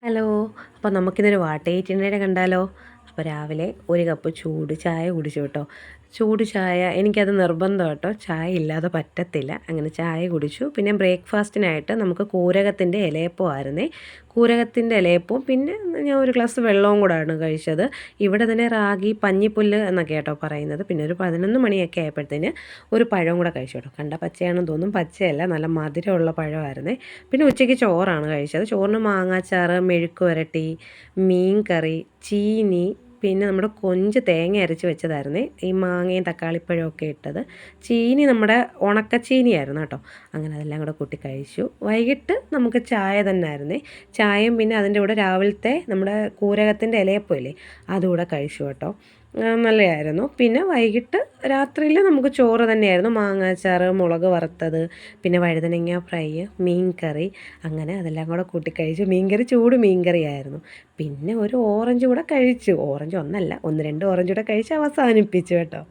Hello. അപ്പോൾ നമുക്കിന്നൊരു വാട്ടേറ്റിൻ്റെ കണ്ടാലോ? അപ്പോൾ രാവിലെ ഒരു കപ്പ് ചൂട് ചായ കുടിച്ചു കേട്ടോ. ചൂട് ചായ എനിക്കത് നിർബന്ധം കേട്ടോ, ചായ ഇല്ലാതെ പറ്റത്തില്ല. അങ്ങനെ ചായ കുടിച്ചു. പിന്നെ ബ്രേക്ക്ഫാസ്റ്റിനായിട്ട് നമുക്ക് കൂരകത്തിൻ്റെ ഇലയപ്പം ആയിരുന്നേ. കൂരകത്തിൻ്റെ ഇലയപ്പവും പിന്നെ ഞാൻ ഒരു ഗ്ലാസ് വെള്ളവും കൂടാണ് കഴിച്ചത്. ഇവിടെ തന്നെ റാഗി പഞ്ഞിപ്പുല്ല് എന്നൊക്കെ കേട്ടോ പറയുന്നത്. പിന്നെ ഒരു 11 മണിയൊക്കെ ആയപ്പോഴത്തേന് ഒരു പഴവും കൂടെ കഴിച്ചു കേട്ടോ. കണ്ട പച്ചയാണെന്ന് തോന്നും, പച്ചയല്ല, നല്ല മധുരമുള്ള പഴമായിരുന്നേ. പിന്നെ ഉച്ചയ്ക്ക് ചോറാണ് കഴിച്ചത്. ചോറിന് മാങ്ങാച്ചാറ്, മെഴുക്ക് പുരട്ടി, മീൻ കറി, ചീനി, പിന്നെ നമ്മുടെ കൊഞ്ച് തേങ്ങ അരച്ച് വെച്ചതായിരുന്നേ. ഈ മാങ്ങയും തക്കാളിപ്പഴവും ഒക്കെ ഇട്ടത്. ചീനി നമ്മുടെ ഉണക്കച്ചീനിയായിരുന്നു കേട്ടോ. അങ്ങനെ അതെല്ലാം കൂടെ കൂട്ടി കഴിച്ചു. വൈകിട്ട് നമുക്ക് ചായ തന്നെ ആയിരുന്നേ. ചായയും പിന്നെ അതിൻ്റെ കൂടെ രാവിലത്തെ നമ്മുടെ കൂരകത്തിൻ്റെ ഇലയപ്പം ഇല്ലേ, അതുകൂടെ കഴിച്ചു കേട്ടോ. നല്ലതായിരുന്നു. പിന്നെ വൈകിട്ട് രാത്രിയിൽ നമുക്ക് ചോറ് തന്നെയായിരുന്നു. മാങ്ങാച്ചാറ്, മുളക് വറുത്തത്, പിന്നെ വഴുതനങ്ങ ഫ്രൈ, മീൻ കറി, അങ്ങനെ അതെല്ലാം കൂടെ കൂട്ടി കഴിച്ചു. മീൻ കറി ചൂട് മീൻ കറിയായിരുന്നു. പിന്നെ ഒരു ഓറഞ്ച് കൂടെ കഴിച്ചു. ഓറഞ്ച് ഒന്നല്ല, 1-2 ഓറഞ്ച് കൂടെ കഴിച്ച് അവസാനിപ്പിച്ചു കേട്ടോ.